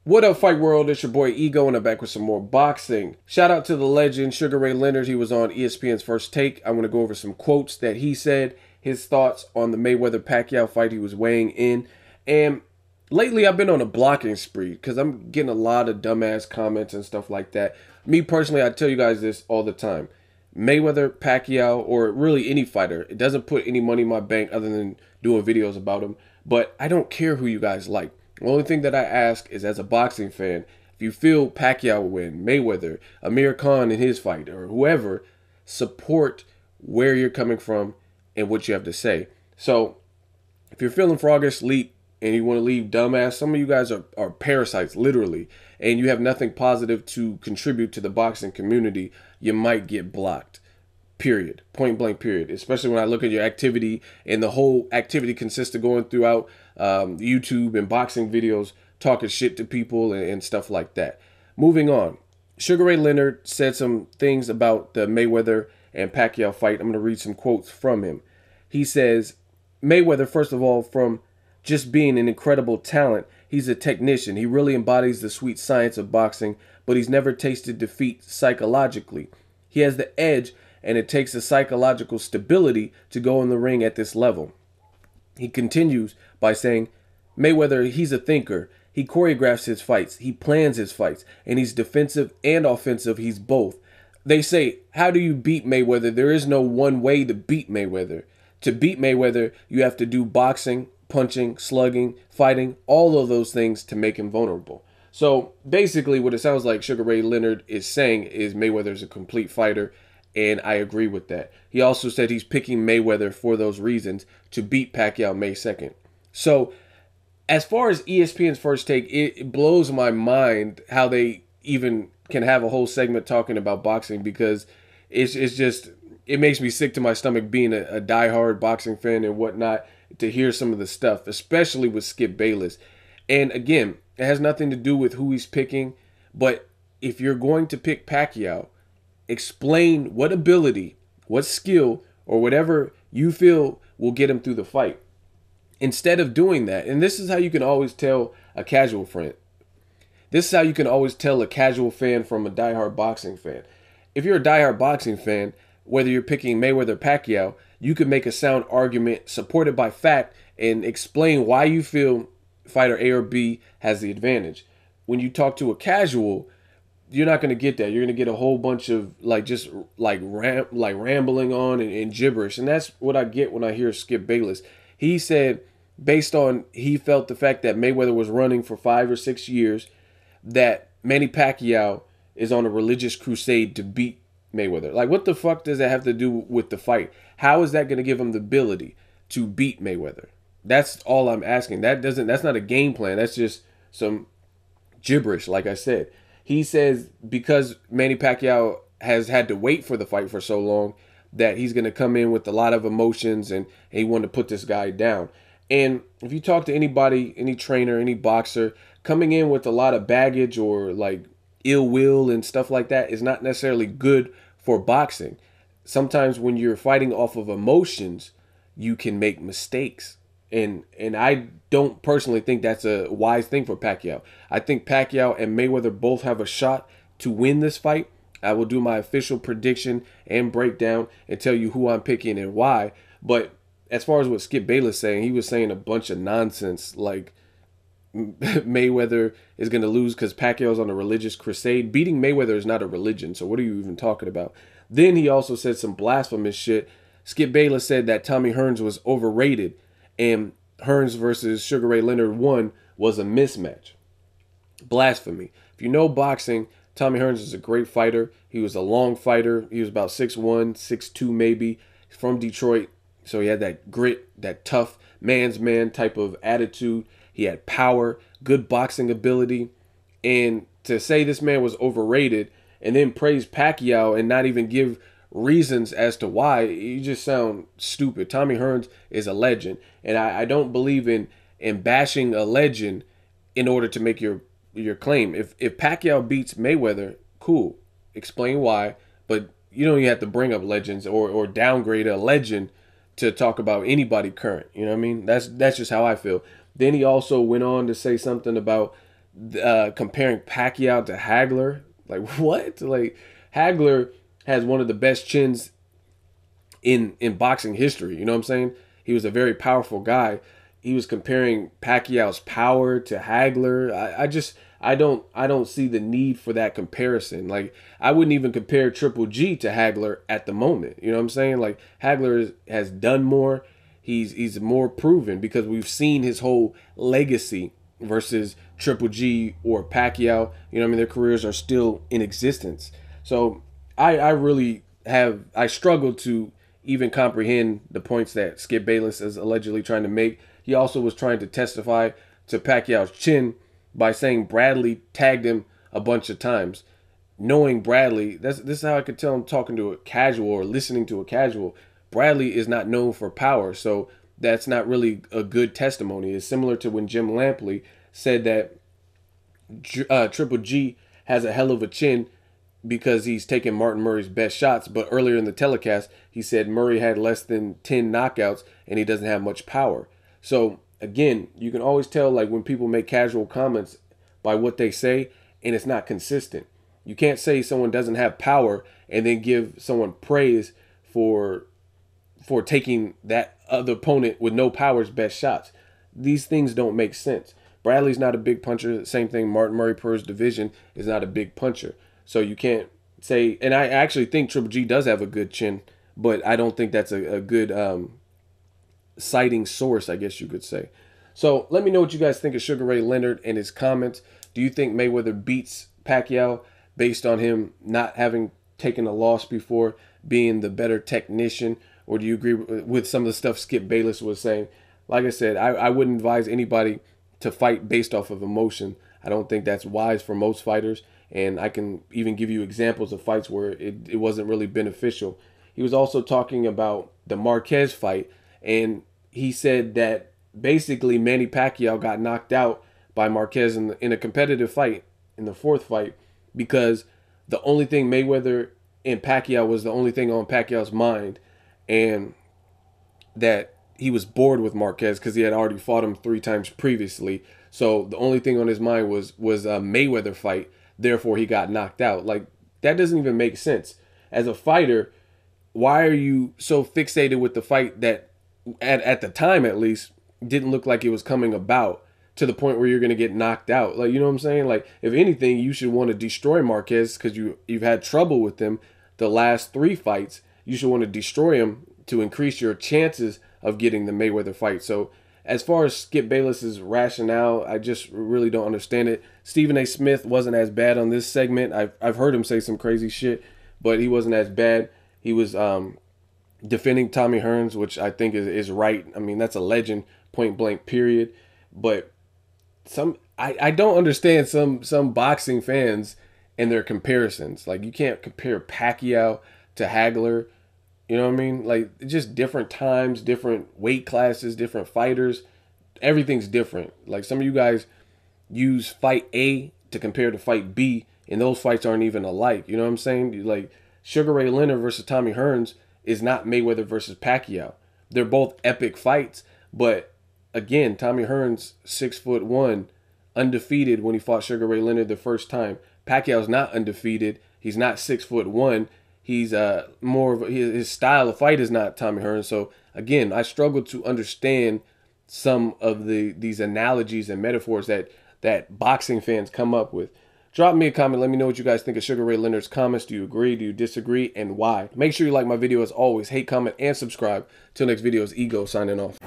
What up, Fight World? It's your boy Ego, and I'm back with some more boxing. Shout out to the legend Sugar Ray Leonard. He was on ESPN's First Take. I'm going to go over some quotes that he said, his thoughts on the Mayweather-Pacquiao fight he was weighing in. And lately, I've been on a blocking spree because I'm getting a lot of dumbass comments and stuff like that. Me personally, I tell you guys this all the time. Mayweather, Pacquiao, or really any fighter, it doesn't put any money in my bank other than doing videos about them. But I don't care who you guys like. The only thing that I ask is, as a boxing fan, if you feel Pacquiao will win, Mayweather, Amir Khan in his fight, or whoever, support where you're coming from and what you have to say. So, if you're feeling froggish, leap, and you want to leave dumbass, some of you guys are parasites, literally, and you have nothing positive to contribute to the boxing community, you might get blocked. Period. Point blank, period. Especially when I look at your activity, and the whole activity consists of going throughout YouTube and boxing videos, talking shit to people and stuff like that. Moving on. Sugar Ray Leonard said some things about the Mayweather and Pacquiao fight. I'm going to read some quotes from him. He says, Mayweather, first of all, from just being an incredible talent, he's a technician. He really embodies the sweet science of boxing, but he's never tasted defeat psychologically. He has the edge, and it takes a psychological stability to go in the ring at this level. He continues by saying, Mayweather, he's a thinker. He choreographs his fights. He plans his fights. And he's defensive and offensive. He's both. They say, how do you beat Mayweather? There is no one way to beat Mayweather. To beat Mayweather, you have to do boxing, punching, slugging, fighting, all of those things to make him vulnerable. So basically what it sounds like Sugar Ray Leonard is saying is Mayweather's a complete fighter. And I agree with that. He also said he's picking Mayweather for those reasons to beat Pacquiao May 2nd. So, as far as ESPN's First Take, it blows my mind how they even can have a whole segment talking about boxing, because it's just, it makes me sick to my stomach being a diehard boxing fan and whatnot to hear some of the stuff, especially with Skip Bayless. And again, it has nothing to do with who he's picking, but if you're going to pick Pacquiao, explain what ability, what skill, or whatever you feel will get him through the fight. Instead of doing that, and this is how you can always tell a casual friend. This is how you can always tell a casual fan from a diehard boxing fan. If you're a diehard boxing fan, whether you're picking Mayweather or Pacquiao, you can make a sound argument supported by fact and explain why you feel fighter A or B has the advantage. When you talk to a casual, you're not going to get that. You're going to get a whole bunch of rambling on and gibberish. And that's what I get when I hear Skip Bayless. He said, based on, he felt the fact that Mayweather was running for 5 or 6 years, that Manny Pacquiao is on a religious crusade to beat Mayweather. Like, what the fuck does that have to do with the fight? How is that going to give him the ability to beat Mayweather? That's all I'm asking. That's not a game plan. That's just some gibberish, like I said. He says because Manny Pacquiao has had to wait for the fight for so long that he's going to come in with a lot of emotions and he wanted to put this guy down. And if you talk to anybody, any trainer, any boxer, coming in with a lot of baggage or like ill will and stuff like that is not necessarily good for boxing. Sometimes when you're fighting off of emotions, you can make mistakes. And I don't personally think that's a wise thing for Pacquiao. I think Pacquiao and Mayweather both have a shot to win this fight. I will do my official prediction and breakdown and tell you who I'm picking and why. But as far as what Skip Bayless saying, he was saying a bunch of nonsense like Mayweather is going to lose because Pacquiao's on a religious crusade. Beating Mayweather is not a religion, so what are you even talking about? Then he also said some blasphemous shit. Skip Bayless said that Tommy Hearns was overrated, and Hearns versus Sugar Ray Leonard 1 was a mismatch. Blasphemy. If you know boxing, Tommy Hearns is a great fighter. He was a long fighter. He was about 6'1", 6'2", maybe. He's from Detroit, so he had that grit, that tough man's man type of attitude. He had power, good boxing ability. And to say this man was overrated and then praise Pacquiao and not even give reasons as to why, you just sound stupid. Tommy Hearns is a legend, and I don't believe in bashing a legend in order to make your claim. If Pacquiao beats Mayweather, cool, explain why, but you don't even have to bring up legends or downgrade a legend to talk about anybody current. You know what I mean? That's just how I feel. Then he also went on to say something about comparing Pacquiao to Hagler. Like what? Like Hagler has one of the best chins in boxing history. You know what I'm saying? He was a very powerful guy. He was comparing Pacquiao's power to Hagler. I don't see the need for that comparison. Like I wouldn't even compare Triple G to Hagler at the moment. You know what I'm saying? Like Hagler has done more. He's more proven because we've seen his whole legacy versus Triple G or Pacquiao. You know what I mean? Their careers are still in existence. So I really I struggle to even comprehend the points that Skip Bayless is allegedly trying to make. He also was trying to testify to Pacquiao's chin by saying Bradley tagged him a bunch of times. Knowing Bradley, this is how I could tell him talking to a casual or listening to a casual. Bradley is not known for power, so that's not really a good testimony. It's similar to when Jim Lampley said that Triple G has a hell of a chin because he's taken Martin Murray's best shots. But earlier in the telecast, he said Murray had less than 10 knockouts and he doesn't have much power. So again, you can always tell like when people make casual comments by what they say and it's not consistent. You can't say someone doesn't have power and then give someone praise for taking that other opponent with no power's best shots. These things don't make sense. Bradley's not a big puncher. Same thing, Martin Murray per his division is not a big puncher. So you can't say, and I actually think Triple G does have a good chin, but I don't think that's a good citing source, I guess you could say. So let me know what you guys think of Sugar Ray Leonard and his comments. Do you think Mayweather beats Pacquiao based on him not having taken a loss before, being the better technician? Or do you agree with some of the stuff Skip Bayless was saying? Like I said, I wouldn't advise anybody to fight based off of emotion. I don't think that's wise for most fighters. And I can even give you examples of fights where it wasn't really beneficial. He was also talking about the Marquez fight. And he said that basically Manny Pacquiao got knocked out by Marquez in a competitive fight, in the fourth fight, because the only thing Mayweather and Pacquiao was the only thing on Pacquiao's mind. And that he was bored with Marquez because he had already fought him 3 times previously. So the only thing on his mind was a Mayweather fight. Therefore, he got knocked out. Like, that doesn't even make sense. As a fighter, why are you so fixated with the fight that, at the time at least, didn't look like it was coming about to the point where you're going to get knocked out? Like, you know what I'm saying? Like, if anything, you should want to destroy Marquez because you've had trouble with him the last 3 fights. You should want to destroy him to increase your chances of getting the Mayweather fight. So as far as Skip Bayless's rationale, I just really don't understand it. Stephen A. Smith wasn't as bad on this segment. I've heard him say some crazy shit, but he wasn't as bad. He was defending Tommy Hearns, which I think is right. I mean, that's a legend, point blank, period. But I don't understand some boxing fans and their comparisons. Like, you can't compare Pacquiao to Hagler. You know what I mean? Like, just different times, different weight classes, different fighters. Everything's different. Like, some of you guys use fight A to compare to fight B, and those fights aren't even alike. You know what I'm saying? Like, Sugar Ray Leonard versus Tommy Hearns is not Mayweather versus Pacquiao. They're both epic fights, but again, Tommy Hearns, 6'1", undefeated when he fought Sugar Ray Leonard the first time. Pacquiao's not undefeated. He's not 6'1". He's more of his style of fight is not Tommy Hearns. So again, I struggle to understand some of these analogies and metaphors that boxing fans come up with. Drop me a comment. Let me know what you guys think of Sugar Ray Leonard's comments. Do you agree? Do you disagree? And why? Make sure you like my video as always. Hate, comment, and subscribe. Till next video is Ego signing off.